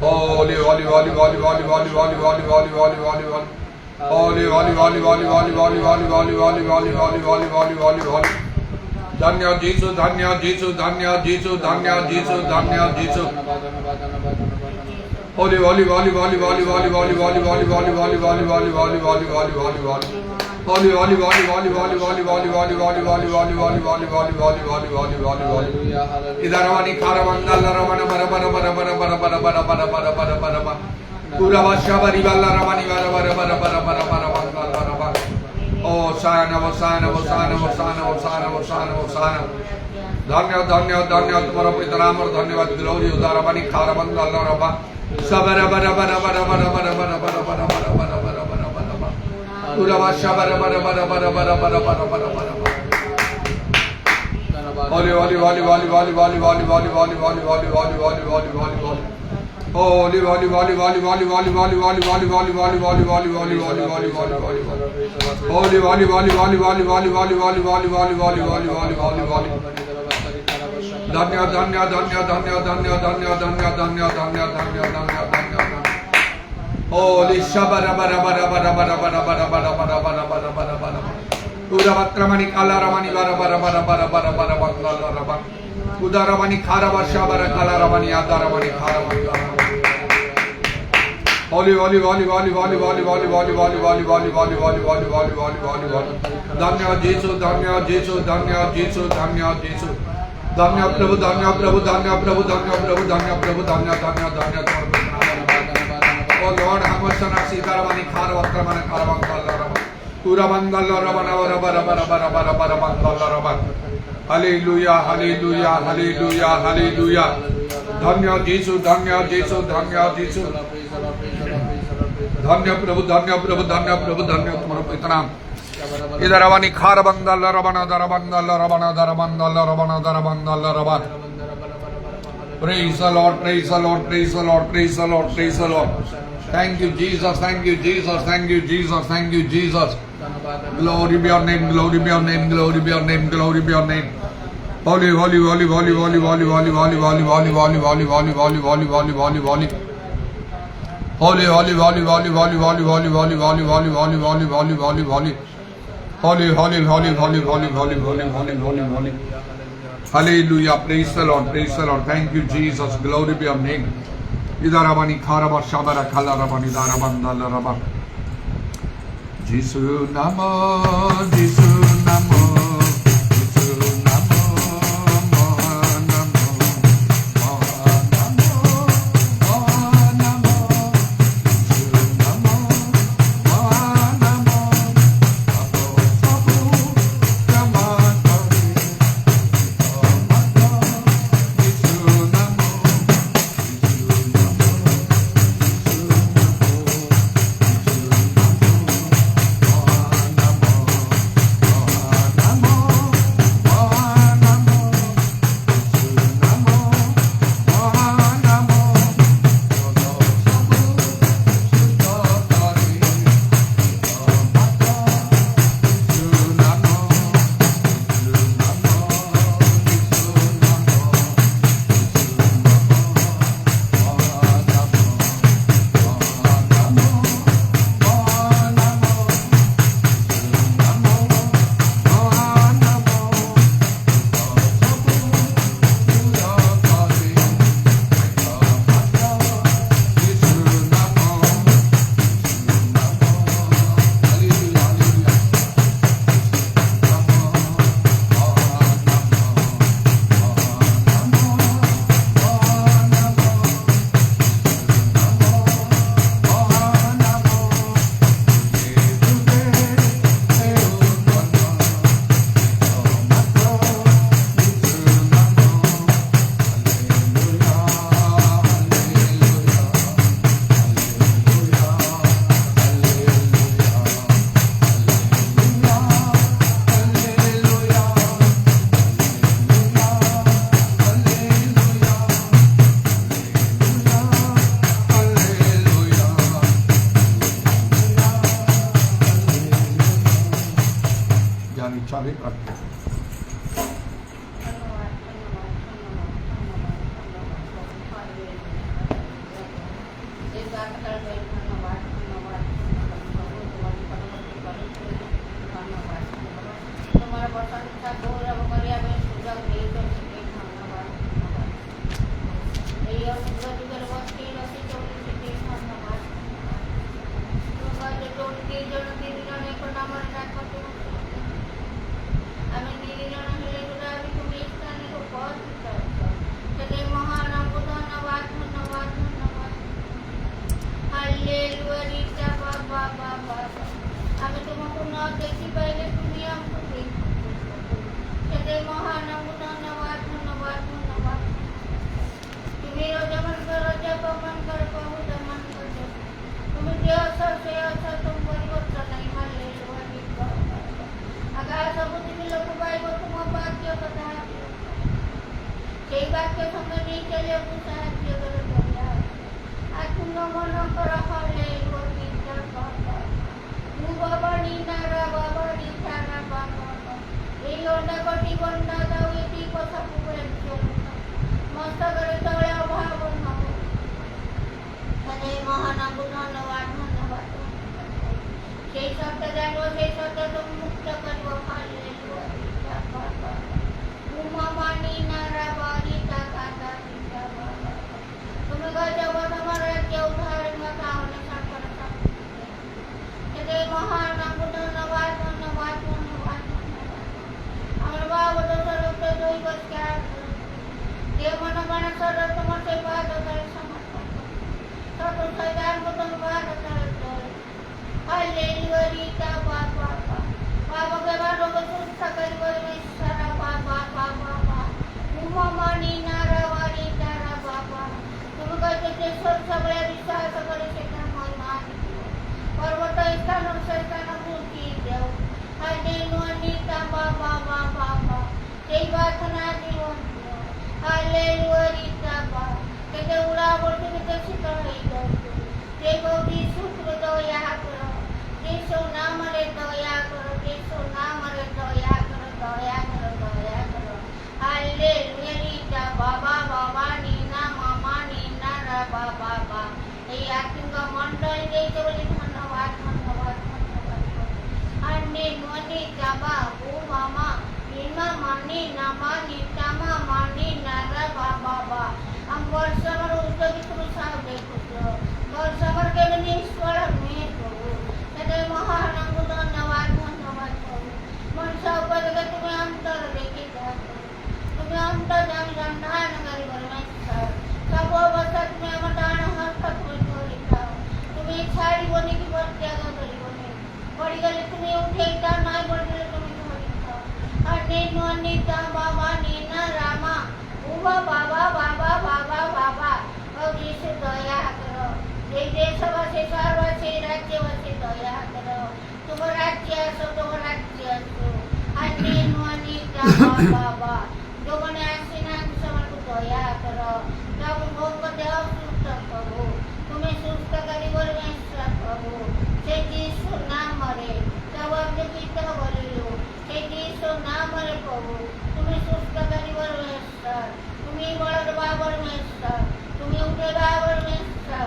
Holy, holy, holy, holy, holy, holy, holy, holy, holy, holy, holy, holy. Holy, holy, holy, holy, holy, holy, holy, holy, holy, holy, holy, holy, holy, holy, holy. Dhanya Jesu, Dhanya Jesu, Dhanya Jesu, Dhanya Jesu, Dhanya Jesu. Holy, holy, holy, holy, holy, holy, holy, holy, holy, holy, holy, holy, holy, holy, holy, holy, holy, holy. Holy, holy, holy, holy, holy, holy, holy, holy, holy, holy, holy, holy, holy, holy, holy, holy, holy, holy, holy. Idaravani Karavanga Laravana Bara Bara Bara Bara Bara Bara Bara Bara Bara Bara Bara Bara. Pura Vashavari Vala Ravani Bara Bara Bara Bara Bara Bara Bara Bara Bara. Oh, Sana, Sana, Sana, Sana, Sana, Sana, Sana. Dhanya, Dhanya, Dhanya, तुम्हारा पितराम और धन्यवाद glory उदारवानी खारवंग अल्लाह रबा सबरा बरा बरा बरा बरा बरा बरा बरा बरा बरा बरा बरा बरा बरा बरा पूरा वाशा बरा बरा बरा बरा बरा बरा बरा बरा बरा Holy, holy, holy, holy, holy, holy, holy, holy, holy, holy, holy, holy, holy, holy, holy, holy. Holy, holy, holy, holy, holy, holy, holy, holy, holy, holy, holy, holy, holy, holy, holy, holy, holy, holy, holy. Holy, holy, holy, holy, holy, holy, holy, holy, holy, holy, holy, holy, holy, holy, holy. Dhanya, dhanya, dhanya, dhanya, dhanya, dhanya, dhanya, dhanya, dhanya, dhanya, dhanya, dhanya, dhanya. Holy shabara bara bara bara bara bara bara bara bara bara bara bara bara. Pura vatramani kala ramani bara bara bara bara bara bara bara bara. Udaramani khara vashabara kala ramani adaramani khara vashabara. Holy, holy, holy, holy, holy, holy, holy, holy, holy, holy, holy, holy, holy, holy, holy, holy, holy, holy. Dhanya Jesu, Dhanya Jesu, Dhanya Jesu, Dhanya Jesu. Dhanya Prabhu, Dhanya Prabhu, Dhanya Prabhu, Dhanya Prabhu, Dhanya Prabhu, Dhanya, Dhanya, Dhanya, Dhanya. Oh Lord, Hamasana Sitaravani Kharavakramana Kharavangala. Pura Mangala Rabana Rabara Bara Bara Bara Bara Mangala Rabana. Hallelujah, Hallelujah, Hallelujah, Hallelujah. Dhanya Jesu, Dhanya Jesu, Dhanya Jesu. Dhanya Prabhu, Dhanya Prabhu, Dhanya Prabhu, Dhanya तुम्हारा पितराम इधर रवानी खार बंदल रवाना दरबंदल रवाना दरबंदल रवाना दरबंदल रवान Praise the Lord, praise the Lord, praise the Lord, praise the Lord, praise the Lord. Thank you Jesus, thank you Jesus, thank you Jesus, thank you Jesus. Glory be your name, glory be your name, glory be your name, glory be your name. Holy, holy, holy, holy, holy, holy, holy, holy, holy, holy, holy, holy, holy, holy, holy, holy, holy, holy. Holy, holy, holy, holy, holy, holy, holy, holy, holy, holy, holy, holy, holy, holy, holy. Holy, holy, holy, holy, holy, holy, holy, holy, holy, holy. Hallelujah, praise the Lord, praise the Lord. Thank you Jesus, glory be your name. Idaravani kharaba shabara khalarabani darabandala rabba. Jesu namo, Jesu namo. ପ୍ରଶଂସା ଗୌରବ କରିବା ପାଇଁ ସୁଯୋଗ ଦେଇଛନ୍ତି। ଧନ୍ୟବାଦ। ଏହି ଅନୁଗ୍ରହ ଯୁଗରେ ବସି ରଖିଛ ବୋଲି ସେଠି ଧନ୍ୟବାଦ। ଯୋଉଠି 2 ଜଣ 3 ଜଣ ଏକ ନାମରେ ଡାକନ୍ତି ଆମେ 3 ଜଣ ହେଲେ ଯୋଉଟା ବି তুমি স্থানে উপস্থিত অছ সেটাই মহানামକୁ ধন্যবাদ ধন্যবাদ ধন্যবাদ। হালেলুয়া বাবা বাবা আমি তোমাকে ন দেখি পাইলে তুমি আমাকে দেখো সেটাই মহানামକୁ ধন্যবাদ ধন্যবাদ ধন্যবাদ। তুমি রোজমান কর প্রভু দমন কর তুমি যে অছ সে অছ তুমি পরিবর্তন নাই। হালেলুয়া আকাশ পৃথিবী লোক পাইব তোমার বাক্য কথা সেই বাক্য সঙ্গে নিয়ে চলে সাহায্য করে তোমরা আত্ম মন কর। হালেলুয়া বাবা নিনারা বাবা নিতারা বাবা এই অন্ডা কটি বন্ডা দাও এটি কথা পুকুরের মস্তকের তলে অভাব নব তাদের মহানামକୁ ধন্যবাদ ধন্যবাদ। সেই শব্দ জানবো সেই শব্দ তুমি মুক্ত করব। হালেলুয়া বাবা নিনারা বাড়ি টাকা বাবা তুমি গজব তোমার রাজ্য উদ্ধারের কথা অনেক সেটাই মহানামକୁ ধন্যবাদ ধন্যবাদ ধন্যবাদ ধন্যবাদ। আমার বাবা দোষরূপ দৈব যে মনগণ সর তোমার সেই পাদ সমর্থন ছোট শৈদানকে তুমি পাদ হালেলুয়া বাবা বাবাকে বাবাকে সুস্থ করিব ঈশ্বর বাবা বাবা বাবা নিনারা বাড়ি তারা বাবা তুমি কইতে যে সবলে বিশ্বাস করে সেটা মহিমা পর্বত স্থান স্থান মুক্তি দেও। হালেলুয়া বাবা বাবা সেই প্রার্থনা জীবন হালেলুয়া বাবা কেটে উড়া বলতে কেটে শীতল হয়ে যাও যে গৌরী শুক্র দয়া করো যেসু নামরে দয়া করো যেসু নামরে দয়া করো দয়া করো দয়া করো। হালেলুয়া বাবা বাবা নিনা মামা নিনা রা বাবা বাবা এই আত্মিক মন্ডল দিয়েছে বলে ধন্যবাদ ধন্যবাদ ধন্যবাদ। আন্নে মনি যাবা ও মামা নিমা মানি নামা নিতামা মানি নারা বাবা বাবা हम वर्षभर उद्योगी तुम्ही सावले होतो वर्षभर केवळ ईश्वर मी प्रभू त्याचे महानामକୁ धन्यवाद धन्यवाद प्रभू मनसा उपयोगी तुम्ही अंतर देखील तुम्ही अंतर जाण करी परमेश्वर सब अवस्था तुम्ही आम डाण हस्त धरिता तुम्ही छाड़ी बनी की त्याग करी पड़गले तुम्ही उठेता नहीं पड़गले तुम्ही धरिता अनिता बाबा नीना रामा उबा बाबा बाबा बाबा बाबा और यीशु दया करो ये देशवासी सर्ववासी राज्यवासी दया करो तुम राज्य असो तुम राज्य असो अनिता बाबा जो मने आसीना समर्थ दया करो जब भोग देव सुस्त प्रभु तुम्हें सुस्त करी परमेश्वर प्रभु से यीशु नाम रे जब अपने पिता बोलियो से यीशु नाम रे प्रभु तुम्हें सुस्त करी परमेश्वर तुम्ही बळदवा परमेश्वर तुम्ही उठेवा परमेश्वर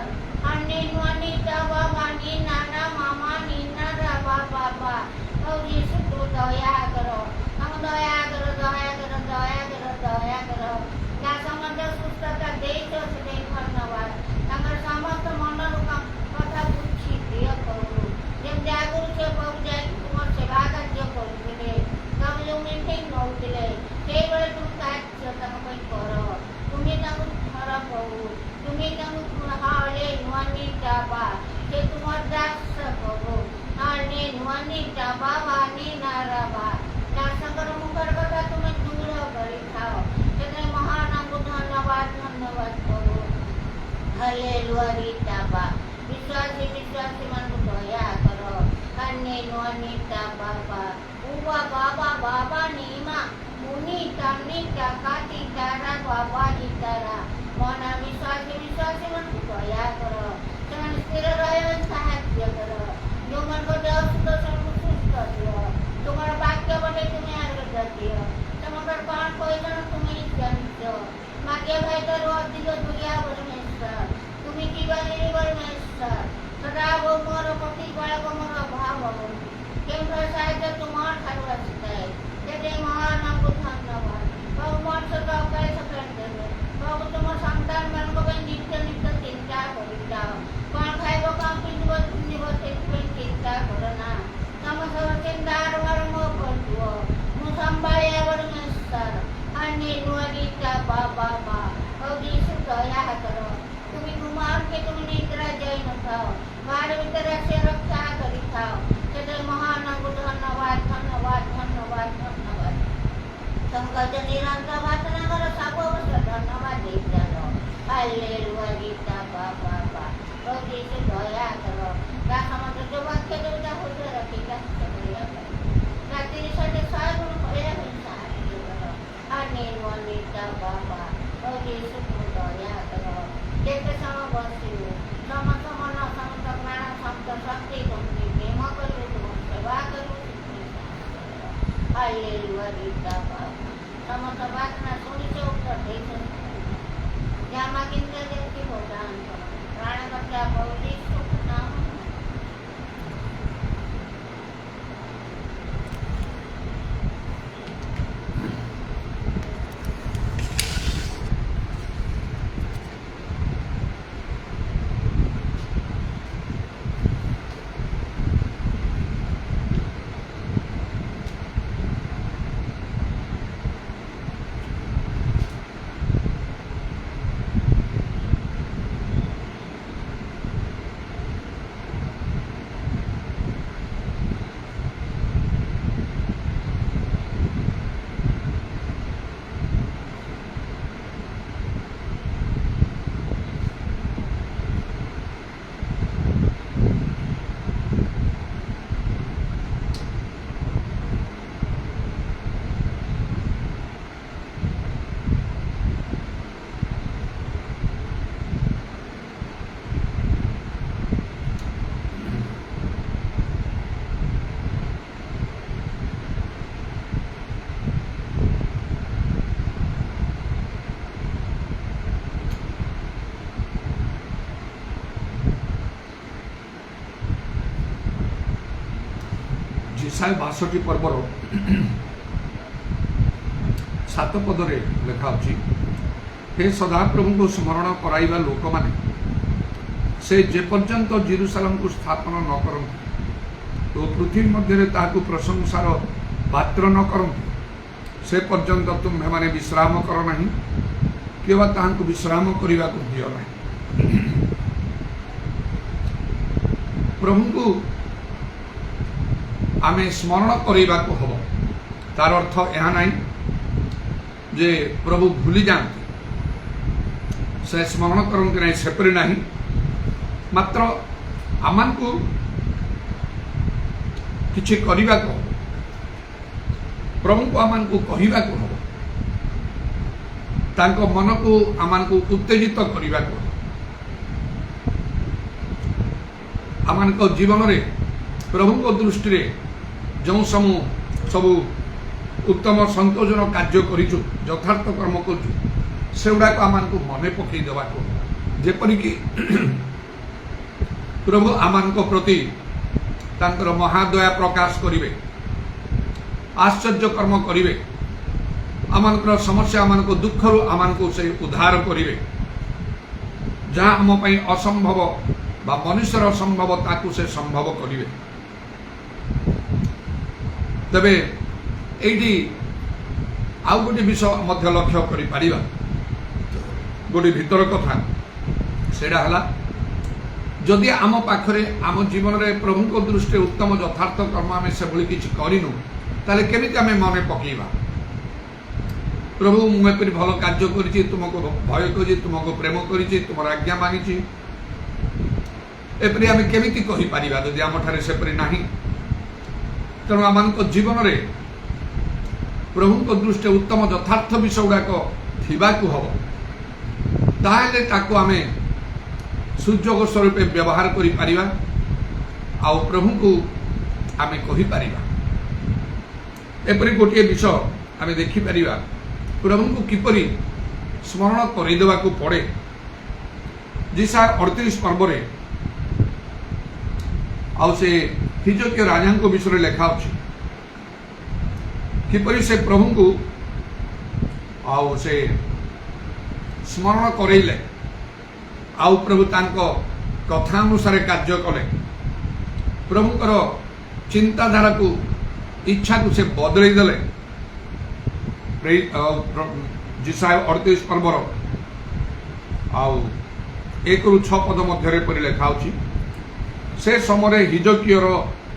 अनिता बाबा नी नाना मामा नी नाना बाबा और यीशु तो दया करो हम दया करो दया करो दया करो दया करो या संबंध सुस्तता देइतो से धन्यवाद तांगर समस्त मनर कथा बुझी दियो करू जेम जागुर से बहु जाय तुम सेवा कार्य करथिले तब जो मिठे नउतिले সেই বলে তুমি কাজ তাকে করো তুমি তাকে ধরা পাবো তুমি তাকে হালে নুয়ানি যাবা সে তোমার দাস পাবো নালে নুয়ানি যাবা বানি নারাবা দাসঙ্কর মুখর কথা তুমি দূর করে খাও সেখানে মহানামକୁ ধন্যবাদ ধন্যবাদ করো। হালেলুয়া যাবা বিশ্বাসী বিশ্বাসী মানুষ দয়া করো কান্নে নুয়ানি যাবা বাবা বাবা বাবা নিমা मुनि तामनी काकाती तारा बाबा जितारा मन विश्वासी मन दया करो ସେମାନେ ସ୍ଥିର ରହିବା ସାହାଯ୍ୟ କର ଯୋଉମାନଙ୍କ ଦେହ ସୁସ୍ଥ ଦିଅ ତୁମର ବାକ୍ୟ ବଟେ ତୁମେ ଆରୋଗ୍ୟ ଦିଅ ତୁମଙ୍କର କ'ଣ କହିଲ ତୁମେ ଜାଣିଛ ମାଗିବା ଭାଇଠାରୁ ଅଧିକ ଦୁରିଆ ପରମେଶ୍ୱର ତୁମେ ଜୀବନରେ ପରମେଶ୍ୱର ସଦା ମୋର ପ୍ରତି ବାଳକ ମୋର ଅଭାବ ହବନି କେଉଁଠାରୁ ସାହାଯ୍ୟ ତୁମ ଠାରୁ ଆସିଥାଏ ସେଠି अन्य नुआरीता बाबा बा और यीशु दया करो तुम्हें घुमाओ के तुम निद्रा जाई न थाओ बाहर भीतर से रक्षा करी थाओ तेरे महान धन्यवाद धन्यवाद धन्यवाद धन्यवाद संकट निरंतर वासना करो सब अवसर धन्यवाद दे जानो हालेलुया गीता बाबा बा और यीशु दया करो का समझ जो वाक्य जो जा हो रखेगा दया करो रात्रि साढ़े 7 गुण पड़े अन्य नुआरीता बाबा और यीशु दया करो जेते समय बसियो समस्त मन समस्त प्राण समस्त शक्ति तुमने प्रेम करो तुम सेवा करो हालेलुया गीता बाबा समस्त वासना सुनी से उत्तर दे जामा किंतु देती हो दान प्राण बचा बहुती सुख नाम जिसाय 62 पर्वर 7 पदरे लेखा अछि हे सदाप्रभु को स्मरण कराइबा लोक माने से जे पर्यंत जेरूशलेम को स्थापन न करंतु तो पृथ्वी मध्य ताकू प्रशंसार पात्र न करंतु से पर्यंत तुम्हें माने विश्राम कर नहीं केवल ताहांकु विश्राम करने को दियो नहीं प्रभु को आमे स्मरण करने को हम तार अर्थ यह नहीं जे प्रभु भूली जाते से स्मरण करते नहीं सेपरी नहीं मात्र आमान को किछि करने को प्रभु को आमान को कहवा को हम तांको मन को आमान को उत्तेजित करने को आमान को जीवन रे प्रभु को दृष्टि रे जो सबू उत्तम संतोषन कार्य करूँ यथार्थ कर्म करूँ से गुड़ाक आमान को मन पकई देवा जेपरिक प्रभु आमान को प्रति तांकर महादया प्रकाश करिवे आश्चर्य कर्म करिवे आमानकर समस्या आमान को दुख रु आमान को से उद्धार करिवे जहाँ आम पई असंभव बा मनुष्यर असंभव ताकू से संभव करिवे तबे एटी आउ गोटे विषय मध्य लक्ष्य करि पारिबा गोटे भीतर कथा सेडा हला जदि आम पाखरे आम जीवन रे प्रभु को दृष्टि उत्तम यथार्थ कर्म आम से भली किछि करिनु ताले केमिति आमे मने पकेइबा प्रभु मु एपरि भल कार्य करिछि तुमको भय करिछि तुमको प्रेम करिछि तुमर आज्ञा मानिछि एपरि आमे केमिति कहि पारिबा जदि आम ठारे सेपरि नाही तेणु आम जीवन रे प्रभु को दृष्टि उत्तम यथार्थ विषय गुड़ाक थिबाकु हम ताहेले ताकु आमे सुजोग स्वरूप व्यवहार करि पारिबा आ प्रभु को आमे कहि पारिबा एपरि गोटे विषय आमे देखि पारिबा प्रभु को किपरि स्मरण करि देबाकु पड़े जिसा 38 पर्व रे आउ से हिजकिया राजा को विषय लेखा अछि किपरि से प्रभु को आउ से स्मरण करैले आउ प्रभु तांको कथा अनुसार कार्य कले प्रभुकर चिंताधारा को इच्छा को से बदल देले जिसाय 38 पर्वर आउ 1 ରୁ 6 पद मध्य परि लेखा अछि से समय हिजकियर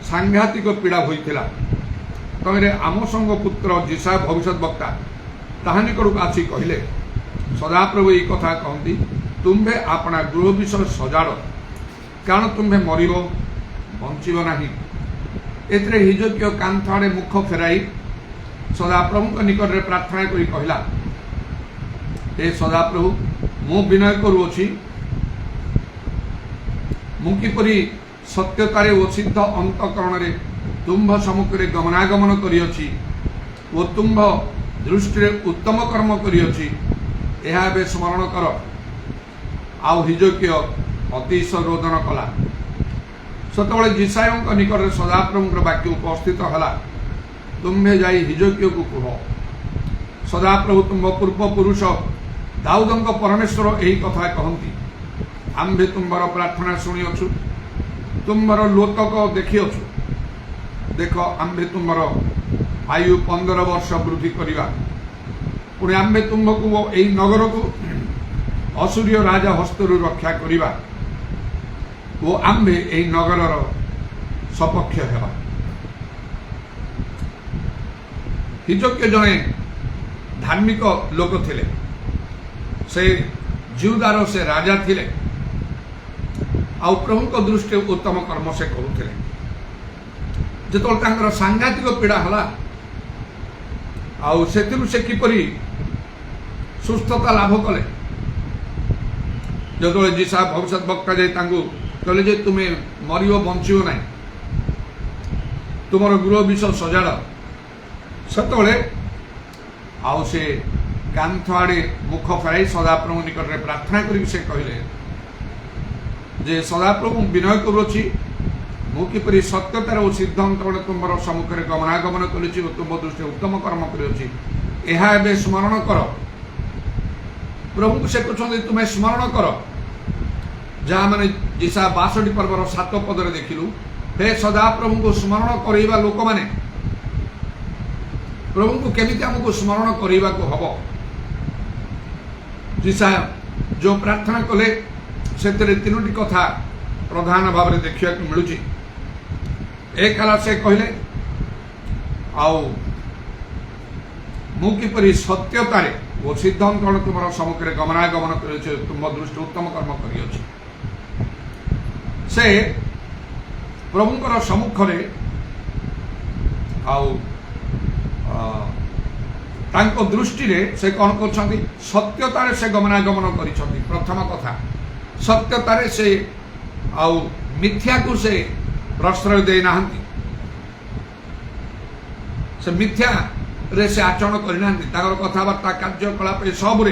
सांघातिक पीड़ा होइथिला तमेरे आम संग पुत्र जिसा भविष्यत वक्ता ताहा निकटक आसी कहले सदाप्रभु ये कथा कहती तुम्भे अपना गृह विषय सजाड़ कारण तुम्भे मर बंचब ना एथरे हिजकिय कांथ आड़े मुख फेराई सदाप्रभु निकट में प्रार्थना करी कहला हे सदाप्रभु मु विनय करुअछि मु किपरि सत्यतारे ओ सिद्ध अंतकरण रे तुम्भ सम्मुखें गमनागमन करिअछि ओ तुम्भ दृष्टि उत्तम कर्म करिअछि यह एवं स्मरण कर आउ हिजकिय अतिशय रोदन कला सतबले जिसाय निकट में सदाप्रभु वाक्य उपस्थित हला तुम्भे जाई हिजकिय को कह सदाप्रभु तुम्भ पूर्व पुरुष दाऊद परमेश्वर यही कथा कहती आम्भे तुम्बर प्रार्थना शुणिअछु तुम्बर लोतक देखिअछु देख आम्भे तुम्बर आयु 15 वर्ष वृद्धि करवा पुणी आम्भे तुम्भको यही नगर को असुरीय राजा हस्तरु रक्षा करवा वो आम्भे यही नगर सपक्ष हेबा हिजकिय जने धार्मिक लोक थिले से जिहुदार से राजा थिले आउ प्रभु को दृष्टि उत्तम कर्म से करुथिले जेतोल तांकर सांघातिक पीड़ा हला आउ सेतिरु से किपरि सुस्थता लाभ कले जेतोले जिसा भविष्यत वक्ता जे तांगु कहले जे तुमे मरियो बंचियो नाही तुमर गृह विषय सजाड़ सेतोले आउ से कांथ आड़े मुख फेराई सदाप्रभु निकट में प्रार्थना करी से कहले जे सदाप्रभु विनय करुछि मु किपरि सत्यतार ओ सिद्धांत तुम्हार सम्मुखें गमनागमन करुछि तुम दृष्टि उत्तम कर्म करुछि यह एवं स्मरण कर प्रभु को से कहते तुम्हें स्मरण कर जहाँ मैंने जिसा 62 पर्वर 7 पदरे देखिलु हे सदाप्रभु को स्मरण करवा लोक मैंने प्रभु को केमिति हमको स्मरण करवा को हब जिसा जो प्रार्थना कले से 3टी कथा प्रधान भाव में देखा मिलूँ एक हला से कहले आउ मु किपरि सत्यतारे ओ सिद्धांत तुम सम्मुखें गमनागमन कर तुम दृष्टि उत्तम कर्म कर से प्रभुंकर सम्मुखें आउ तांको दृष्टि रे से कौन कर सत्यतारे से गमनागमन कर प्रथम कथा सत्यतारे से आउ मिथ्या को से प्रश्रय दे नाहंती से मिथ्या रे से आचरण करना कथबार्ता कार्यकलाप सबरे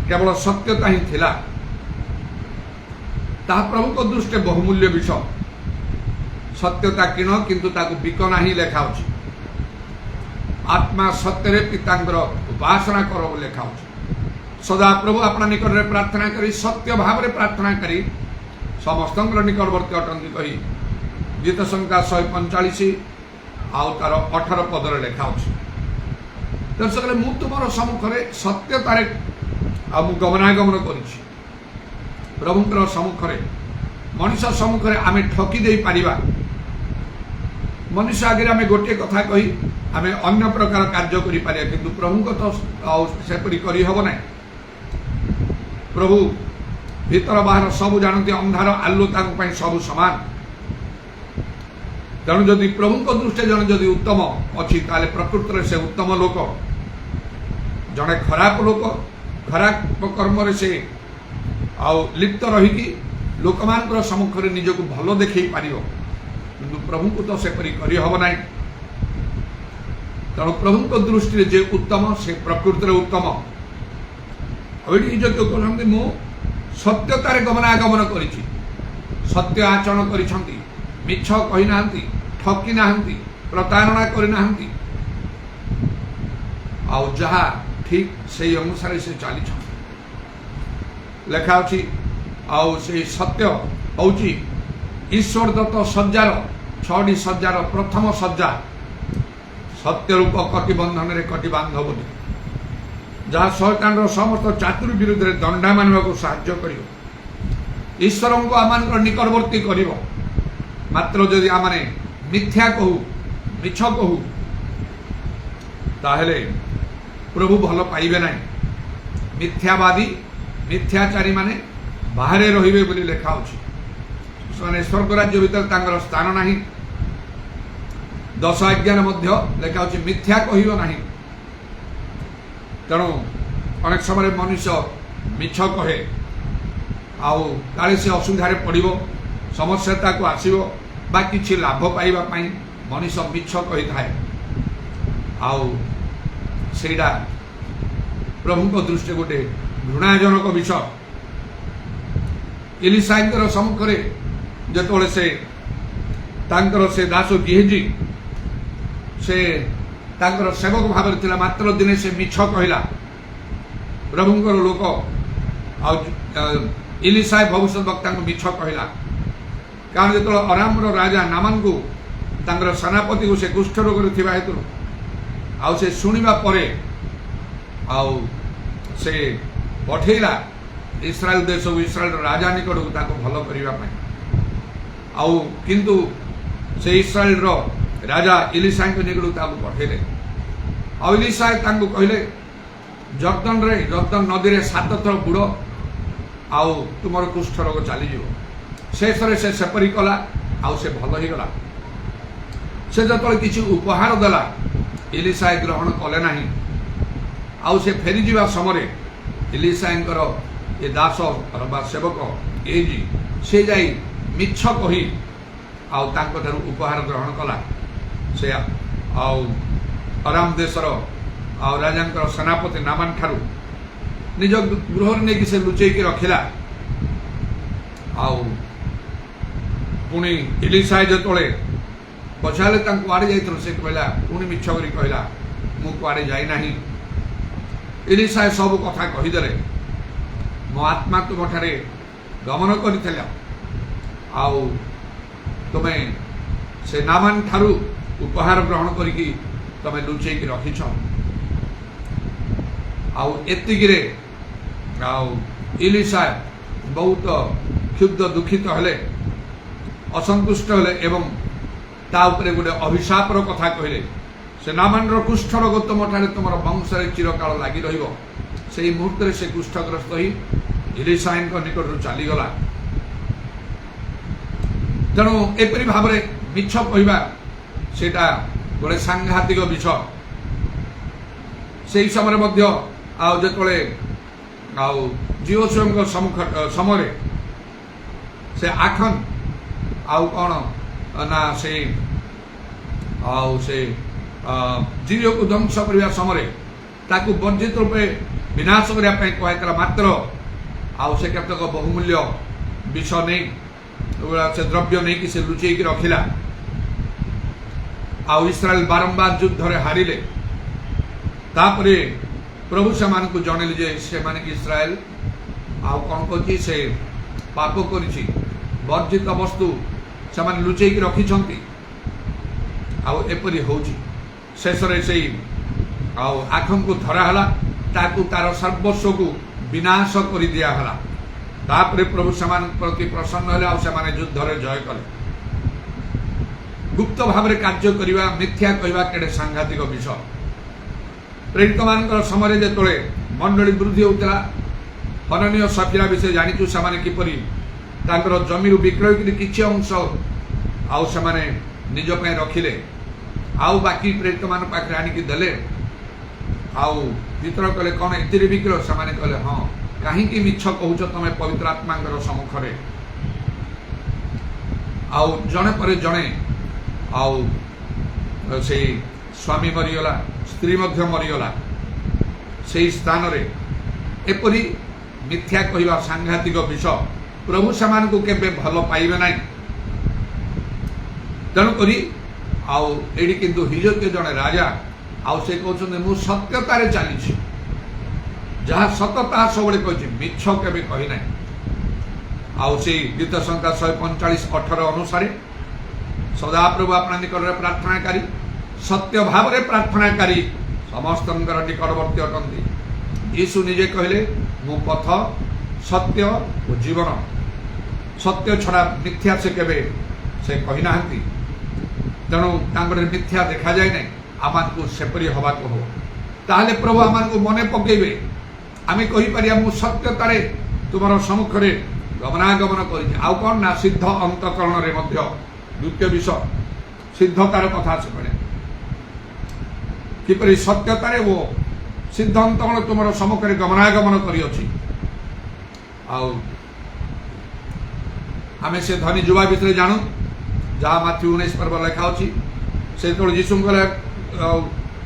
केवल सत्यता ही थिला ता प्रभु को दृष्टि बहुमूल्य विषय सत्यता किण किंतु ताको बिकना ही लेखा होछि आत्मा सत्य पितांगर उपासना करो लेखा होछि सदा प्रभु अपना निकट में प्रार्थना करी सत्य भाव में प्रार्थना करी समस्त निकटवर्ती अटंती कही गीत संख्या 145 आउ तार 18 पदर लेखा होछि दर्शक मु तुमर सम्मुखें सत्यतारे गमनागमन करिछि प्रभुंकर सम्मुखें मनुष्य सम्मुखें आमे ठकी दे पारिबा मनुष्य आगे आमे गोटे कथा कही आमे अन्य प्रकार कार्य करि पारिया किंतु प्रभु को तो सेपरि करि हबो नै प्रभु भीतर बाहर सब जानते अंधार आलु सब सामान तेणु जदि प्रभु को दृष्टि जन जदि उत्तम अच्छी ताले प्रकृत से उत्तम लोक जड़े खराब लोक खराब कर्म से लिप्त रहीकि लोक मान सम्मुखें निजक भल देखे पार किंतु प्रभु को तो सेपरि करि हब ना तेणु प्रभु को दृष्टि जे उत्तम से प्रकृति उत्तम कहते मु सत्यतारे गमनागमन करिछि सत्य आचरण करिछंती मिछ कहि नाहंती ठकी नाहंती प्रतारणा करि नाहंती आउ जहा ठीक से अनुसार से चली लेखा अछि आउ से सत्य होउची ईश्वर दत्त सज्जार 6टी सज्जार प्रथम सज्जा सत्यरूप कटिबंधन रे कटि बांधव जहाँ शैतान समस्त चातुर विरुद्ध रे दंडा मानवाक साहाय्य करियो ईश्वर को आम निकटवर्ती कर मात्र जदि आम मिथ्या कहू मिछ कहू ताहले प्रभु भल पाइबे ना मिथ्यावादी मिथ्याचारी माने बाहरे रहिबे बोली लेखा अछि स्वर्ग राज्य भीतर स्थान नाही 10 आज्ञार मध्य लेखा अछि मिथ्या कहिबो नाही तेणु अनेक समय मनुष्य मिछ कहे आउ काले से असुविधा पड़ो समस्या को आसो बा किछि लाभ पाइबा पई मनुष्य मिछ कही थाए आउ सेटा प्रभु दृष्टि गोटे घृणाजनक विषय एलिसाईर सम्मुखें जेतोले से तांकर से दास गेहजी से तांकर सेवक भाव थिला मात्र दिने से मिछ कहला प्रभुंकर लोक एलिसाई भविष्य वक्ता मिछ कहला कारण जो अराम राजा नामान को तांकर सेनापति को से कुष्ठ रोग हेतु आउ से शुणा परे आउ से पठेला इस्राएल देश इस्राएल राजा निकट को भल करने आउ किंतु से इस्राएल राजा एलिसाई निकट पठेले आ एलिसाई कहले जर्दन नदी में 7 थर बुड़ आउ तुम कुष्ठ रोग चलीज शेष से सेपरी कला आउ से भल ही गला से जो किसी उपहार देला एलिसाई ग्रहण कले ना आउ से फेरी जावा समय एलिसाईर ये दास सेवक एजी से जाई मिछ कही आउ तांको उपहार ग्रहण कला से आउ अराम देशर आउ राजा सेनापति नामान ठारू निज गृह नहीं से लुचेक रखिला आउ पुणी एलिसाई जो पचारे आड़े जाइए से कहला पुणी मिछ करी कहला मु कुआड़े जाइना एलिसाई सब कथा कहीदेले मो आत्मा तुम ठारे गमन कर आउ तुम्हें से नामान ठारू उपहार ग्रहण करिकी तमे लुचेक रखिछ आउ एतिगिरे आउ एलिसा बहुत क्षुब्ध दुखित हेले असंतुष्ट हेले एवं ता उपरे गोटे अभिशापर कथा कहले से नामान कुष्ठ रोग तुम ठारे तुम वंश चिरकाल लगी रहिबो से मुहूर्त से कुष्ठग्रस्त ही एलिसाई निकट चलीगला तेणु एपरी भाव में मिछ कहवा सेटा गोटे सांघातिक विषय से समय जोले जीवस्व समय से आखन आउ कौन ना से जीव को ध्वंस करने समय ताकू वर्जित रूपे विनाश करने कहला मात्र आउ से केतक बहुमूल्य विष नहीं से द्रव्य नहीं कि से लुचेक रखिला आउ इस्राएल बारंबार युद्ध रे हारिले तापरे प्रभु से मान को जनइले जे से माने कि इस्राएल आउ कौन कहछि से पाप करिछि वर्जित वस्तु से मान लुचेक रखिछंती आउ एपरि होछि शेष रे से आउ आखम को धराहला ताकू तार सर्वस्व को विनाश कर दिया हला तापरे प्रभु समान प्रति प्रसन्न हेले आउ से युद्ध रे जय कले गुप्त भाव में कार्य करने मिथ्या कहवा केड़े सांघातिक विषय प्रेरित मान समय जो मंडली वृद्धि होता हननीय सफीरा विषय जाचु से किपरि जमी विक्रय कर किसी अंश आउ से निज रखिले आउ बाकी प्रेरित मान पाखे आणिकी देले आउ वितर कले कौन एति विक्रय से कहले हाँ कहीं मिछ कहूच तमें पवित्र आत्मा सम्मुखें आउ जड़े पर जड़े आउ से स्वामी मरीगला स्त्री मरीगला से स्थान रे एपरी मिथ्या कहवा सांघातिक विषय प्रभु समान को केबे भल पाइबे ना तेणुक आउ एडी किंतु हिजकिय जड़े राजा आउ से कहते मु सत्यतार चली जहाँ सतता सब कही मिछ केबे कही ना आउ से द्वितीय संख्या 145:18 अनुसार सदा प्रभु अपना निकट प्रार्थनाकारी सत्य भाव में प्रार्थनाकारी समस्त निकटवर्ती अटंती। यीशु निजे कहले मु पथ सत्य और जीवन, सत्य छड़ा मिथ्या से केबे से कही ना, तेणु मिथ्या देखा जाए ना, आम सेपरी हवा हो ताहले प्रभु आम मने पकेबे, आम कहीपर मु सत्यतार तुम सम्मुख में गमनागमन कर ना सिद्ध अंतकरण रे मध्य द्वितीय विषय सिद्धतार कथा से पड़े किपरि सत्यतार वो सिद्ध अंतकरण तुम सम्मुख में गमनागमन कर आम से धनी युवा भितर जानू जहाँ माथ्यू 19 पर्व लिखा अच्छी से तो जीशु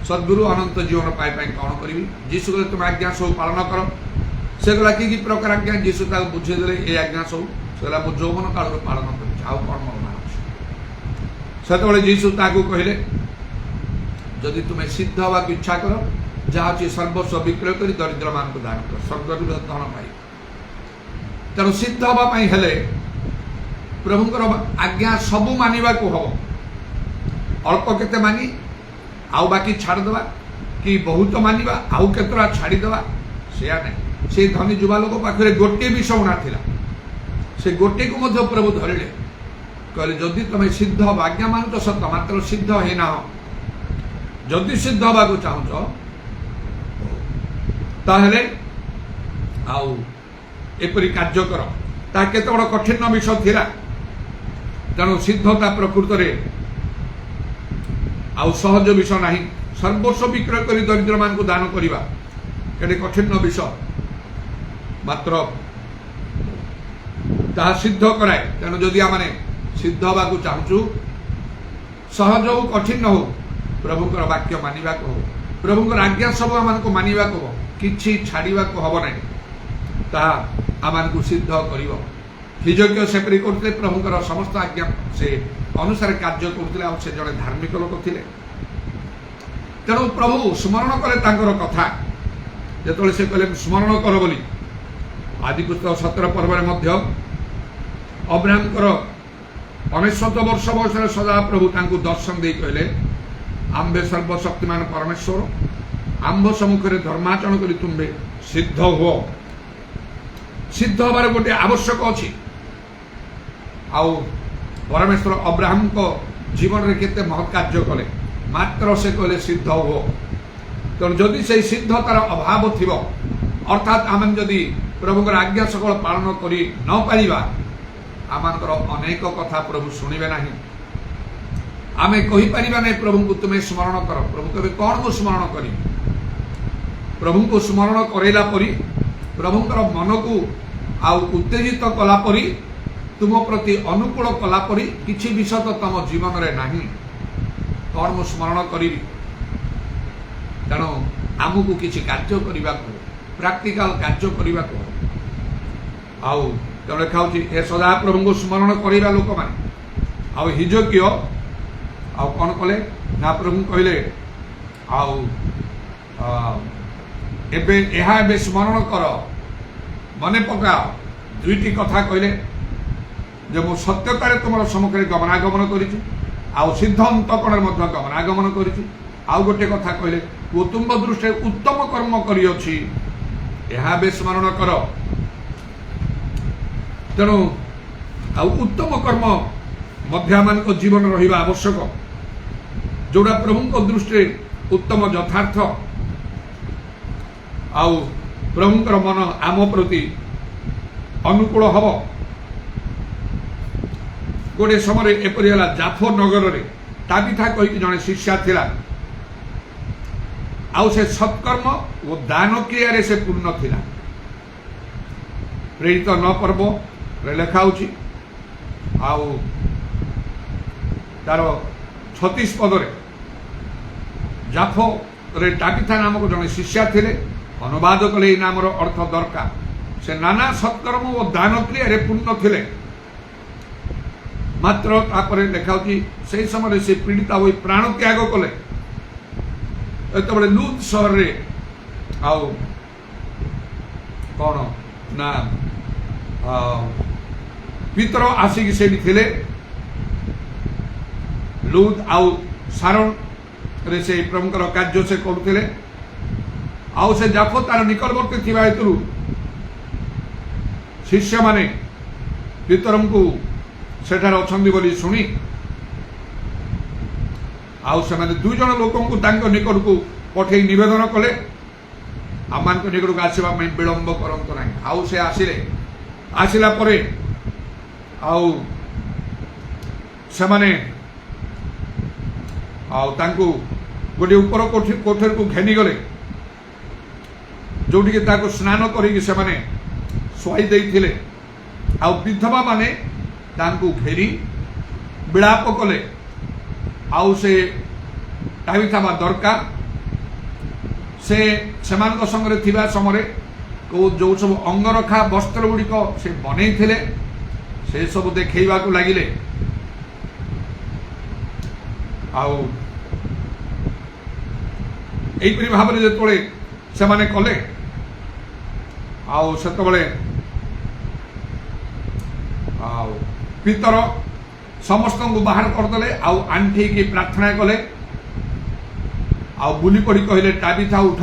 सद्गुरु अनंत जीवन पाई कौन करी जीशु कहले तुम आज्ञा सब पालन कर से गला कि प्रकार आज्ञा जीशु बुझेदे ये आज्ञा सब से गला मु यौवन काल पालन कर कौन मोर मान से जीशु कहले जदि तुम्हें सिद्ध हवा इच्छा कर जहाँ अच्छी सर्वस्व विक्रय कर दरिद्र मान को दान कर स्वर्ग धन पाई। तेणु सिद्ध हाँवाई हेले प्रभुंकर आज्ञा सबू मानिबा को हम अल्प केते मानी आउ बाकी छाड़देवा कि बहुत मानिबा आउ केतरा छाड़ीदेवा सेया नहीं। से धनी युवा लोक पाखे गोटे विषय नाथिला से गोटे को मध्य प्रभु धरिले कहले जदि तुम्हें सिद्ध हब आज्ञा मान तो सत मात्र सिद्ध है ना जदि सिद्ध हवा को चाहूच ताहले आउ एपरी कार्य कर ता केते बड़ कठिन विषय थिला। तेणु सिद्धता प्रकृत में आउ सहज विषय नहीं। सर्वस्व विक्रय कर दरिद्र मान को दान करवा ये कठिन विषय मात्र ता सिद्ध कराए। तेणु जदि आम सिद्ध हवा को चाहूँ सहज हो कठिन हो प्रभुंकर वाक्य मानिबा को हो प्रभुंकर आज्ञा सब आम को मानिबा को हो किछि छाड़िबा को हब नहीं ताहा आम को सिद्ध कर हिजक्य सेपरी करते प्रभुंकर समस्त आज्ञा से अनुसार कार्य करते से जड़े धार्मिक लोक थे। तेणु प्रभु स्मरण कले तांकर कथा जो से कहले स्मरण कर बोली आदि पुस्तक 17 पर्व मध्य अब्राहमकर 69 वर्ष बयस सदा प्रभु तांको दर्शन दे कहले आम्भे सर्वशक्तिमान परमेश्वर आम्भ सम्मुख में धर्माचरण कर तुम्हें सिद्ध हो। सिद्ध हबार गोटे आवश्यक अच्छी आउ परमेश्वर अब्राहम को जीवन में केते महत् कार्य कले मात्र से कहले सिद्ध हो। तेणु जदि से सिद्धतार अभाव थी अर्थात आम जदि प्रभुकर आज्ञा सकल पालन करी न पारिबा आमर अनेक कथा प्रभु शुणिबे नहीं। आम कहीपर नहीं प्रभु को तुम्हें स्मरण कर प्रभु कहे कौन को स्मरण करी प्रभु को स्मरण करैला परी प्रभुंकर मन को आउ उत्तेजित कलापरी तुम प्रति अनुकूल कलापरी किछि विषय तो तुम जीवन में नहीं कौन मु स्मरण करी। तेणु आमको किछि कार्य करने को प्राक्टिकल कार्य करने को आउ तेणु लिखा ए सदा प्रभु को स्मरण करवा लोक मैंने आउ हिजक्य आउ कौन कले ना प्रभु कहले आउ एबे स्मरण कर मने पकाओ दुईटी कथा कहले जो मु सत्यतार तुम सम्मुख में गमनागमन कर सिद्ध अंतकरण गमनागमन कर गोटे कथा कहले कुटुंब दृष्टि उत्तम कर्म करियछि एहा स्मरण कर। तेणु उत्तम कर्म मध्यामान को जीवन रहिबा आवश्यक जोड़ा प्रभु को दृष्टि उत्तम यथार्थ आउ प्रभुंकर मन आम प्रति अनुकूल हम। गोटे समय एपरी जाफो नगर में ताबिथा कहीकि जड़े शिष्या थिला आउ से सत्कर्म और दान क्रिया से पूर्ण थिला। प्रेरित 9 पर्व लेखा आउ तार 36 पदरे जाफो रे ताबिथा नामक जड़े शिष्या थिले अनुवाद कले नामर अर्थ दरकार से नाना सत्कर्म और दान क्रिया पूर्ण थिले मात्र तापर लेखा से समय से पीड़िता हो प्राण त्याग कले ये लूद सहर रे आउ कौन ना पितर आसिक से लूद आउ सारण रे से प्रभुकर कार्य से करुले आउ से जाफो तार निकटवर्ती थिबा हेतु शिष्य माने पितरम को सेठार अछंदी बोली सुनी आउ से माने दुई जन लोक को तांको निकट को पठे निवेदन कले आम निकट को आसवा विलंब करंतु नहीं आउ से आसिला परे आउ से माने आउ तांको गोटे ऊपर कोठर को घेनी गले जोटी के ताको स्नान करी से माने सुई देइथिले आउ विधवा माने तांको घेरी विलाप कले आउ से टाइम दरकार से सेमानक संगे थिबा समय जो सब अंगरखा वस्त्र गुड़िक से बनै थिले से सब देखैबा को लागिले आउ एपरी भाव में जो से माने कले आउ सेतबेले आउ पितर समस्त को बाहर करदे आउ आंठी की प्रार्थना कले आउ बुली पड़ी कहले टाबिथा उठ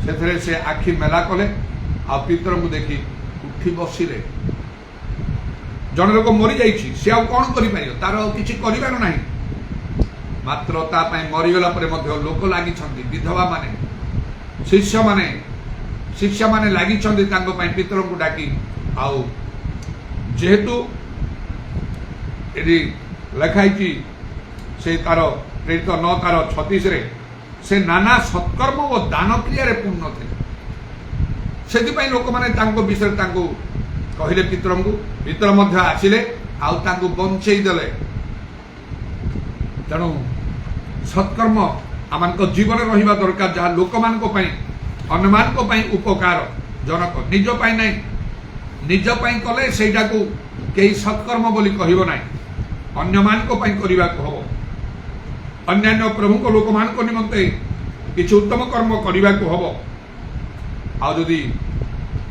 से से आखि मेला कले आउ पितर को देखी उठी बसिले जन लोक मरी जाइछि से आउ कौन करि पारियो तार किछि करिबार नाही मात्र ता पय मरिगला परे मध्य लोक लागि छथि विधवा माने शिष्य माने लागि छथि तांको पय पितर को डाकी आउ जेहेतु एडी लिखाई से तार प्रेरित 9 तार 36 रे से नाना सत्कर्म और दान क्रिया रे पूर्ण थे से लोक माने तांको विषय तांको कहले पितर को पितर मध्य आसिले आउ तांको बंचई देले तेणु सत्कर्म आम जीवन रहिबा दरकार जहाँ लोक मान अन्य मान उपकार जनक निज पाई नहीं निज पाई कले सेटा को कई सत्कर्म बोली कहबो नहीं अन्य मान को पाई करिबा को हबो अन्यान्य प्रभु को लोक मान को निमंते किछि उत्तम कर्म करिबा को हबो आ जदि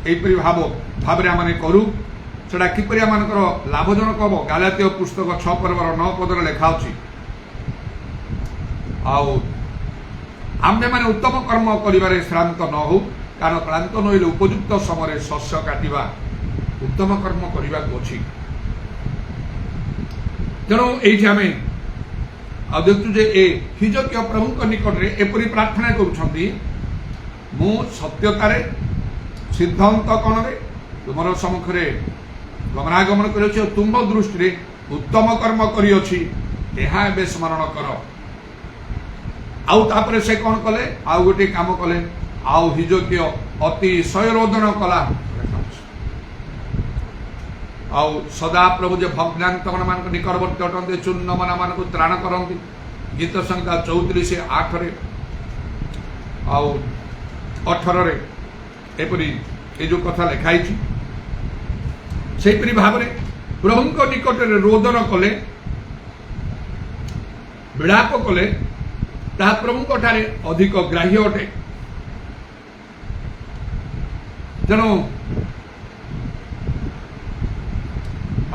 एपरि भाव रे माने करू सेटा किपरि आमानकर लाभजनक हबो गालातिय पुस्तक 6 पर्वर 9 पदर लेखा अछि आउ आमे माने उत्तम कर्म करिबारे श्रांत न हो कारण क्लांत नइले उपयुक्त समय शस्य काटिबा उत्तम कर्म करिबा को अछि तेणु एठी आमे देखु जे ए हिजकिय प्रभु निकट रे एपरि प्रार्थना करूछंती मु सत्यतारे सिद्धांत कोण रे तुमर सम्मुखरे गमनागमन करियो तुम दृष्टि रे उत्तम कर्म करियोछि एहा एबे स्मरण कर आउ तापरे से कोन कले आउ गोटे काम कले आउ हिजकिय अति सयरोदन कला आउ सदा प्रभु जे भक्तांत मान निकटवर्ती अटंते चूर्ण मना मान को त्राण करती गीत संहिता 34 से 8 रे आउ 18 रे एपरी ए जो कथा लिखाई सेपरी भाव रे प्रभु निकट रे रोदन कले विलाप कले ता प्रभु ठारे अधिक ग्राह्य अटे तेणु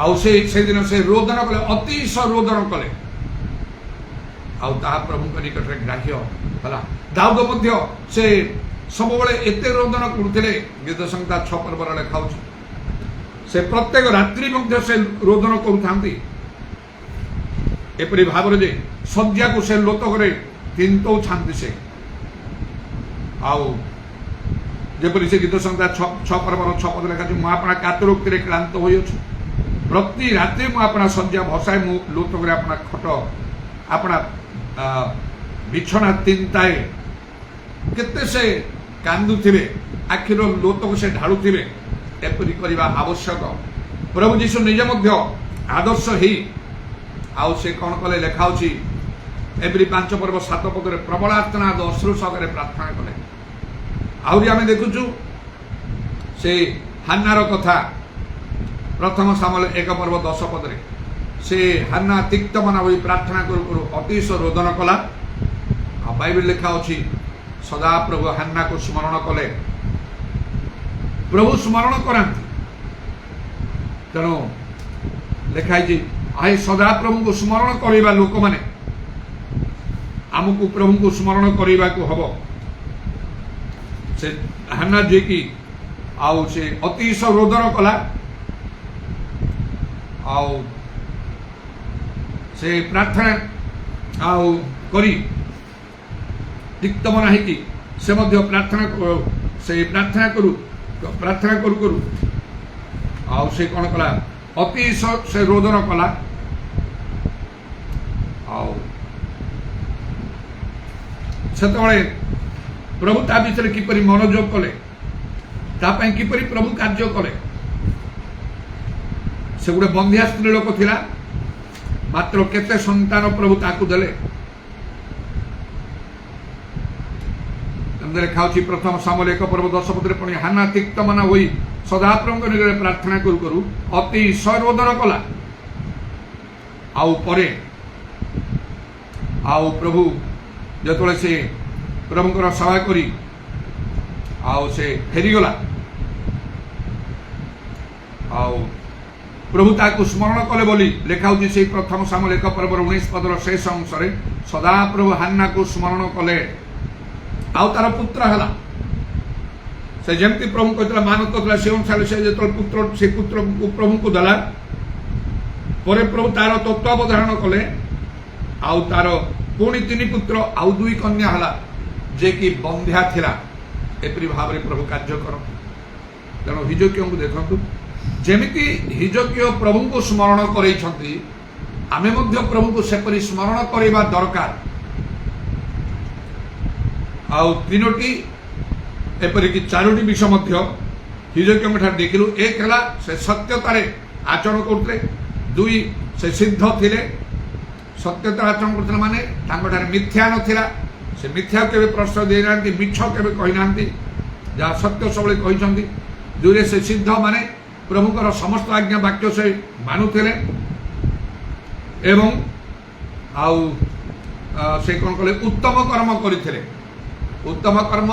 आउ से दिन से रोदन कले अतिशय रोदन कले आउ ता प्रभु निकट रे ग्राह्य हला दाऊद मध्य से सब बळे एते रोदन करुथिले गीत संहिता 6 पर्वर लेखाउछ से प्रत्येक रात्रि मध्य से रोदन करुथांती एपरि भाव रे जे सज्जा को से लोतक रे तिंतो छांती से आउ जेपरि से गीत संहिता 6 पर्वर 6 पद लेखा मु आपना कातरोक्ति रे क्लांत होई अछि प्रति रात्रि मु अपना सज्जा भसाय मु लोतक रे अपना खट अपना बिछना तिंताए केते से कांदुथिबे आखिर लोतक से ढाळुथिबे एपरि करिबा आवश्यक प्रभु जीशु निज मध्य आदर्श ही आउ से कोन कले लेखाउची एपरि 5 पर्व 7 पद रे प्रबलार्तनाद अश्रु सगरे प्रार्थना कले आउरी आमे देखुछु से हान्नार कथा प्रथम सामुएल 1 पर्व 10 पद रे से हान्ना तिक्त मना होई प्रार्थना करू करू अतिशय रोदन कला आ बाइबल लिखा अछि सदा प्रभु हान्ना को स्मरण कले प्रभु स्मरण करांती तेणु लिखाई आए सदा प्रभु को स्मरण करवा लोक माने आमको प्रभु को स्मरण करने को हम से हाना जे कि आउ से अतिश रोदन कला आउ से प्रार्थना आउ करी तिक्तमना है कि से मध्य प्रार्थना से प्रार्थना करू करू आउ से कौन कला अतिश से रोदन कला आउ सेतबेले प्रभु ता भीतर किपरि मनोयोग कले तापाई किपरि प्रभु कार्य कले से गोटे बंधिया स्त्री लोक थिला मात्र केते संतान प्रभु ताकू देले लिखा प्रथम सामुएल 1 पर्व 10 पद पुणी हाना तिक्तमना होई सदा प्रभु निकट प्रार्थना करू करू अति रोदन कला आउ परे आउ प्रभु जतले से प्रभुंकर सेवा करी आउ से फेरीगला आउ प्रभु ताकू स्मरण कले बोली लिखा से प्रथम सामुएल 1 पर्व 19 पदर शेष अंश सदा प्रभु हान्ना को स्मरण कले आउ तार पुत्र है से जमती प्रभु कहता मानत से अनुसार से जो पुत्र से पुत्र को प्रभु को देला परे प्रभु तार तत्वावधारण कले आउ तार पुणी 3 पुत्र आउ 2 कन्या है जे कि बंध्या थिला एपरी भाव में प्रभु कार्य कर तेणु हिजकियों को देखु जमिति हिजकियो प्रभु को स्मरण करई आमे मध्य प्रभु को सेपरी स्मरण करवा दरकार आउ 3टी एपरिक 4टी विषय मध्य हिजकियों ठार देखिलु। 1 है से सत्यतार आचरण करते 2 से सिद्ध थिले सत्यता आचरण करते माने तांगठार मिथ्या नथिला से मिथ्या केबे प्रश्न दे नांती मिछ केबे कहि नांती जा सत्य सबले कहिसंती 2 से सिद्ध माने प्रभुकर समस्त आज्ञा वाक्य से मानुथिले एवं आउ से कोन कले उत्तम कर्म करिथिले उत्तम कर्म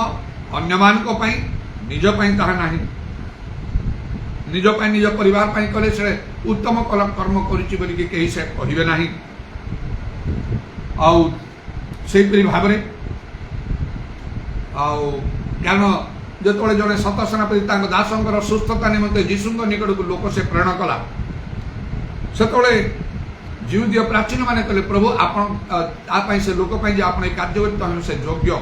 अन्य मान को पाई निज पाई ताहा नाही निज पाई निज परिवार पाई कले से उत्तम कर्म करिछि बोली कि केही से कहिबे नाही आउ से भाव में आउ ज्ञान जो जड़े सत सेनापति दासंकर सुस्थता निमंते जीशु निकट को लोक से प्रेरण कला से जीवदीय प्राचीन माने कहले प्रभु आपन से लोक आप कार्य हम से योग्य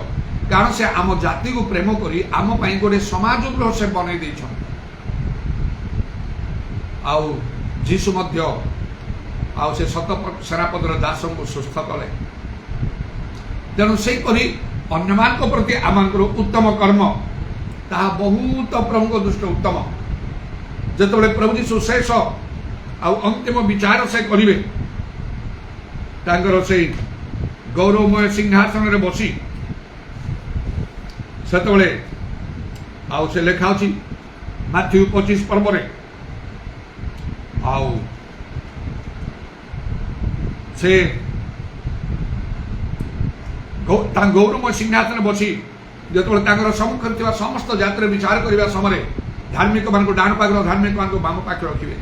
कारण से आम जाति को प्रेम करी आम गोटे समाज गृह से बनई दे आउ जीशु मध्य आउ से सत सेनापतिर दास को सुस्थ कले तेणु से अन्य मान प्रति आम उत्तम कर्म ताहा बहुत प्रभु को दृष्टि उत्तम जिते प्रभु जीशु शेष आउ अंतिम विचार से करेंगे से गौरवमय सिंहासन में बसी से आउ से लेखा अच्छी मैथ्यू 25 पर्व आउ से गौरवमय सिंहासन बसी जो सम्मुखें समस्त जाति विचार करने समय धार्मिक मान डाण पाख धार्मिक मान बाम पाख रखिए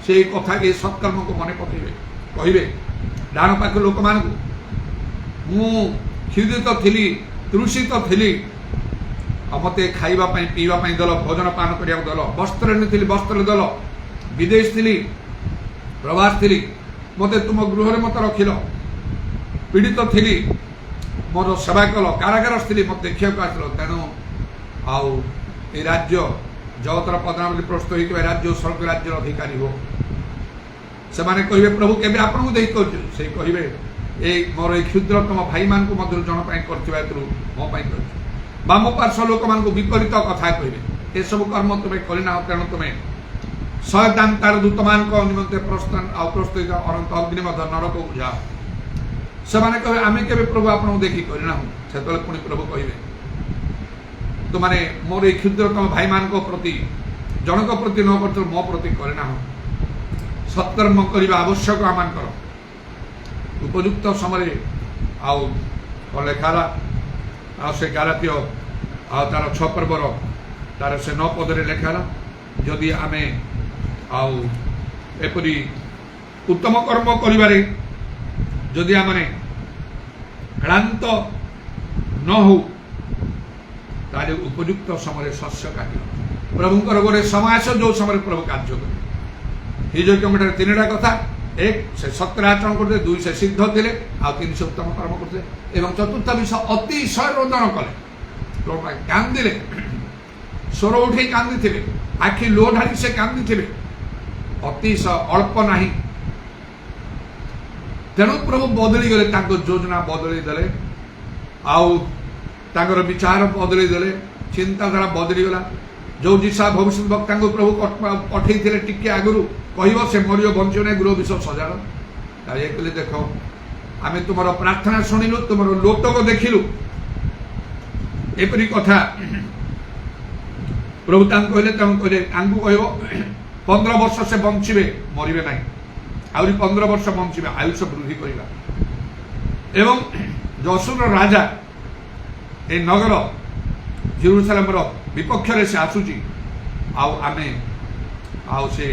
से कथा ये सत्कर्म को मन पकेबे कहे डाण पाख लोक मान मु क्षुदित थी तृषित थी मत खावाई पीवाई दल भोजन पान करा दल वस्त्र नी वस्त्र दल विदेश थी प्रवास थी मत तुम गृह मत रखिल पीड़ित थी मोर सेवा कल कारागार थी मत देखा आसल तेणु आउ ये राज्य जगतर पदनाम प्रस्तुत होता राज्य स्वर्ग राज्य अधिकारी हो से कहे प्रभु केवे आपको से कहे ये मोर ये क्षुद्रतम भाई मान को मध्य जन मो बाम पार्श्व लोक मान विपरीत कथा कहे ये सब कर्म तुम्हें करना तेणु तुम्हें शयतान तार दूत मान निमंते प्रस्तुत अनंत अग्नि नरक जाओ से कहे आम के प्रभु आपको देखी करना से पुणी प्रभु कहे तुमने मोर ये क्षुद्रतम भाई मान प्रति जनक प्रति न कर मो प्रति करना सत्कर्म करने आवश्यक आम उपयुक्त समय आउ लेखाला से गालातीय तार 6 पर्वर तार से 9 पदरे लेखाला जदि आमे एपरी उत्तम कर्म करिबारे जदि आमने क्लांत न हो ताले उपयुक्त समय शस्य काट प्रभुंकर गोटे समय आस जो समय प्रभु कार्य करे हिजोग्य तीनटा कथा एक से सत्य आचरण करते दुई से सिद्ध थे आ तीन से उत्तम कर्म करते एवं चतुर्थ विषय अतिशय रोदन कले कांदिले स्वर उठे कांदी थे आखि लो ढाली से कांदी थे अतिशय अल्प नहीं तेणु प्रभु बदली गले योजना बदली देले आउ विचार बदली देले चिंताधारा बदली गला जो जिसा भविष्य वक्ता को प्रभु पठे टिके आगु कह से मरियो बंचो ना गृह विषय सजाड़ कहले देख आम तुम प्रार्थना शुणिलु तुम लोटक देखिलु एपरी कथा प्रभु कहले कह 15 वर्ष से बंचे मरबे ना आहरी 15 वर्ष बंचे आयुष वृद्धि करवा एवं जसुर राजा ए नगर जेरुसलेम विपक्ष से आसुची आमे आउ से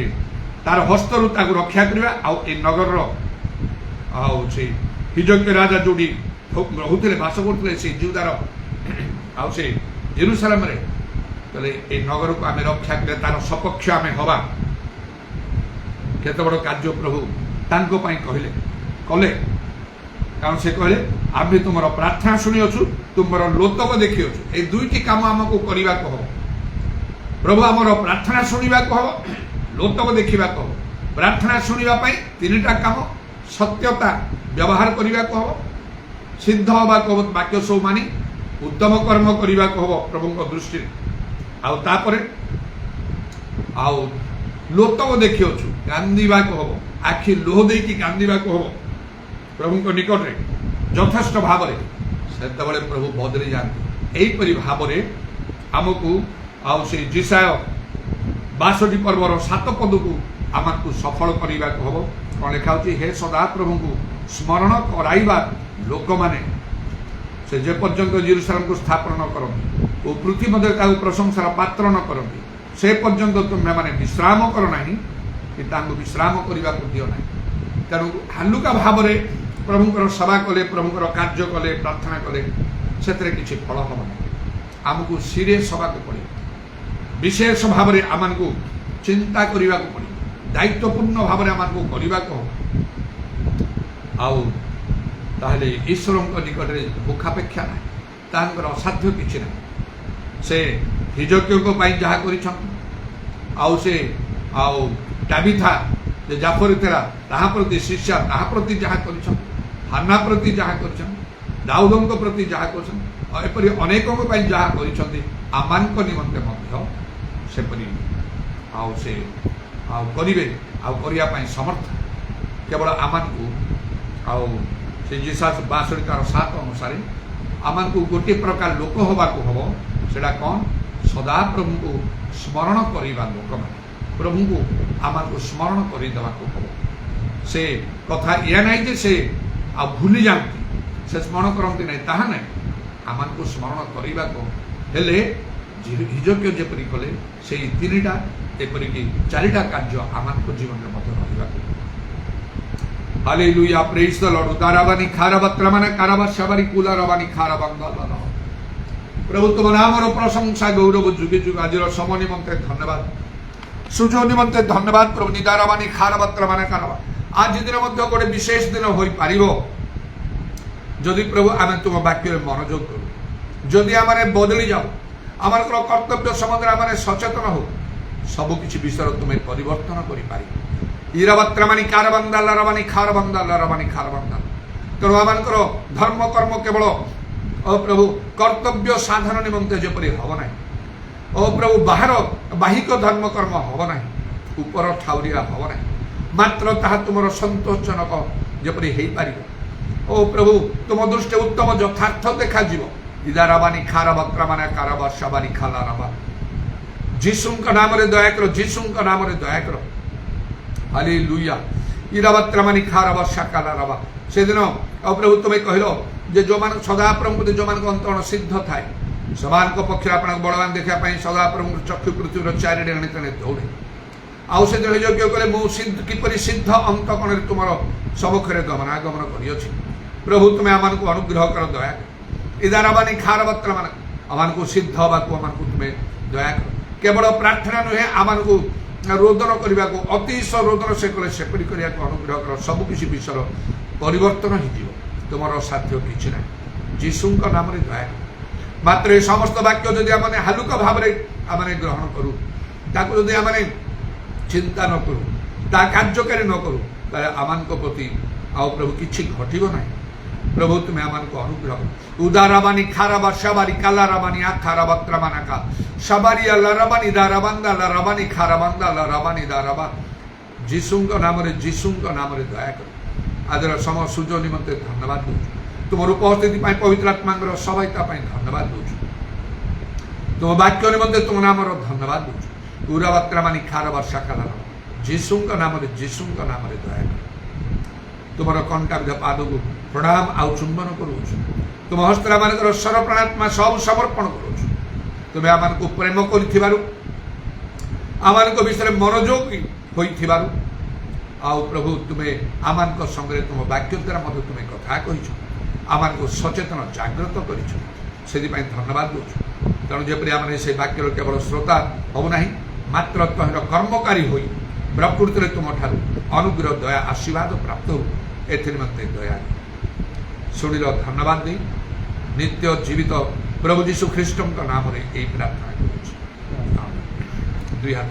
तार हस्तरु ताकू रक्षा करवा आउ ए नगर आउ से हिजोग्य राजा जोड़ी रोते बास करते से जिउदार आउ से जेरुसलेम रे कहले ए नगर को आमे रक्षा करे तार सपक्ष आमे हवा केते बड़ कार्य प्रभु तांको पई कहले कले कारण से कहले आमे तुमर प्रार्थना शुणी अछु तुमर लोतक देखि अछु ए दुईटी काम हमको करिवा कहो प्रभु हमर प्रार्थना शुणिवा कहो लोतक देखिवा कहो प्रार्थना शुणिवा पई तीनटा काम सत्यता व्यवहार करिवा कहो सिद्ध हवा कहो वाक्य सब मानी उत्तम कर्म करिवा कहो प्रभु दृष्टि आउ तापरे आउ लोतक देखि अछु कांदीवा कहो आखि लोह देकी कांदीवा कहो प्रभु निकट रे यथेष्ट भाव से प्रभु बदली जाते यहीपरि भाव आमको आउ से जिसाय 62 पर्वर 7 पद को आमको सफल करने को हम कौन लिखा हे सदा प्रभु को स्मरण कराइबा लोक माने से जे पर्यंत जेरुसलेम को स्थापन न करती और पृथ्वी मध्य प्रशंसार पात्र न करती से पर्यंत तुम्हें माने विश्राम कर ना कि विश्राम करने को दियो ना तेणु हालुका भाव प्रभुंकर सेवा कले प्रभुंकर कार्य कले प्रार्थना कले से किसी फल हम ना आमको सीरियस हवा पड़े विशेष भाव में आम को चिंता करने को पड़े दायित्वपूर्ण भाव में आम को करने को आउ ताहले ईश्वर निकट में मुखापेक्षा ना तांकर असाध्य किसी ना से हिजोग्य जहाँ कर आउ टाबिथा जाफर तेरा ताहा प्रति शिष्या ताहा प्रति जहाँ कर हान्ना प्रति जहाँ कर दाऊदों प्रति जहाँ कर एपरी अनेकों जहाँ कर आमान निमंते सेपरी आउ से आउ करिवे आउ करिया पई समर्थ केवल आमान को आउ से जिसास 62:7 अनुसार आमान को गोटे प्रकार लोक होबा को हबो सेडा कौन सदा प्रभु को स्मरण करिबा लोक माने प्रभु को आमान को स्मरण करि देबा को हबो से कथा या नहीं जे से आ भूली जाती से स्मरण करती नहीं ताहा नहीं आमान को स्मरण करिबा को हेले हिजोग्य जेपरी कले से तीनटा एपरिक 4टा कार्य आमान को जीवन में मध्य रहिबा हालेलुया प्रेज द लॉर्ड उदाराबानी खाराबत्रमाने काराबाशाबारी कुलाराबानी खाराबांगाला प्रभु तुम नामर प्रशंसा गौरव जुगे जुग आजिर समय निमंते धन्यवाद सुजो निमंते धन्यवाद प्रभु निदाराबानी खाराबत्रमाने काराबा आज दिन मध्य गोटे विशेष दिन होई पारिबो जदि प्रभु आमे तुम वाक्य मनोयोग करू जदि आमाने बदली जाओ आमार कर्तव्य सम्बन्ध आमाने सचेतन हो सब किछि विषय तुम्हें परिवर्तन करि पारि इराबत्रमानी कारबंदाला रबानी खारबंदाला रबानी खारबंदा तेणु आमानकर धर्म कर्म केवल ओ प्रभु कर्तव्य साधन निमंते जेपरि हब ना ओ प्रभु बाहर बाहिक धर्म कर्म हब ना ऊपर ठाउरिया हब ना मात्र ताहा तुमर संतोषजनक जेपरि हेई पारिबो ओ प्रभु तुम दृष्टि उत्तम यथार्थ देखा जीव इदाराबानी खाराबत्रमाने काराबाशाबानी खालाराबा जीसुंका नाम रे दया करो जीसुंका नाम रे दया करो हालेलुया इराबत्रमानी खाराबाशाकालाराबा से दिन ओ प्रभु तुम्हें कहलो जे जो मान सदा प्रभु जो मान अंतरण सिद्ध थाए समान को पक्ष आपन बड़वान देखा पई सदा प्रभु चक्षु पृथ्वी चारिडे गणित ने दौड़े आउ से योग्य कले मु सिद्ध किपरि सिद्ध अंत कोण तुमर सबखरे गमनागमन करियछि प्रभु तुम्हें आम को अनुग्रह कर दया कर इदाराबानी खारबत्र मान आम को सिद्ध हवा को आम को तुम्हें दया कर केवल प्रार्थना नुहे आम को रोदन करने को अतिश रोदन से कले सेपरी करने को अनुग्रह कर सबकिछि विषय परिवर्तन हो तुम साध्य कि ना जीशु नाम दया कर मात्र ये समस्त वाक्य जदि आम हालुक भाव आम ग्रहण करूँ ताकू जदि आम चिंता न करूँ ता कार्यकारी न करूँ आम प्रति आओ प्रभु किसी घटब ना प्रभु तुम्हें आम को अनुग्रह उदाराबानी खाराबा शबारी कालाराबानी आखाराबात्रामानाका शबारी लराबानी दाराबांदा लराबानी खाराबांदा लराबानी दाराबा जीशु नाम दया कर आज समय सुजो निमंते धन्यवाद दूँ तुम उपस्थिति पवित्र आत्मा सहायता धन्यवाद दूँ तुम वाक्य निमंते तुम नाम धन्यवाद दूँ उराबात्रामानी खाराबा शाखाला जीशु नाम दया कर तुम कंटाब्ध पाद को प्रणाम आउ चुंबन करूँ तुम हस्तरा मान सर प्राणात्मा सब समर्पण करूँ तुम्हें आम को प्रेम कर विषय मनोयोगी आओ प्रभु तुम्हें आम संगे तुम वाक्य द्वारा मत तुम्हें कथा कह आम को सचेतन जागृत कर धन्यवाद दूँ तेणु जपरी आम से वाक्य केवल श्रोता हूँ ना मात्र तहर कर्मकारी हो प्रकृति में तुम ठार अनुग्रह दया आशीर्वाद प्राप्त हो एमते दया शुणिल धन्यवाद दे नित्य जीवित प्रभु जीशु ख्रीष्ट नाम यही प्रार्थना दुई हाथ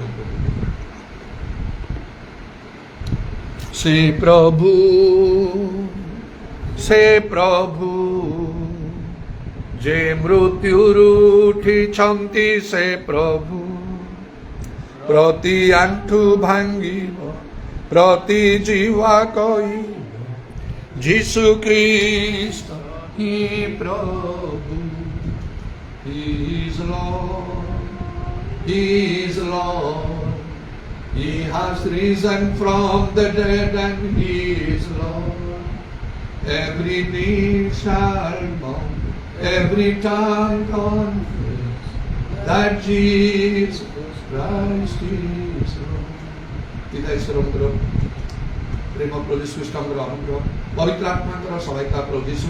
से प्रभु जे मृत्युरुठी छंती से प्रभु प्रति आंठू भांगिब प्रति जीवा कई जीशु ख्रीस्ट ही प्रभु He is Lord He has risen from the dead and He is Lord every knee shall bow every tongue confess that Jesus Christ is Lord पिता ईश्वर प्रेम प्रभु श्रीकृष्ण अनुग्रह पवित्र आत्मा सहायता प्रभु जीशु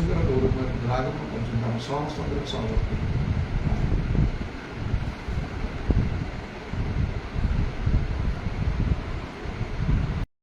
समस्त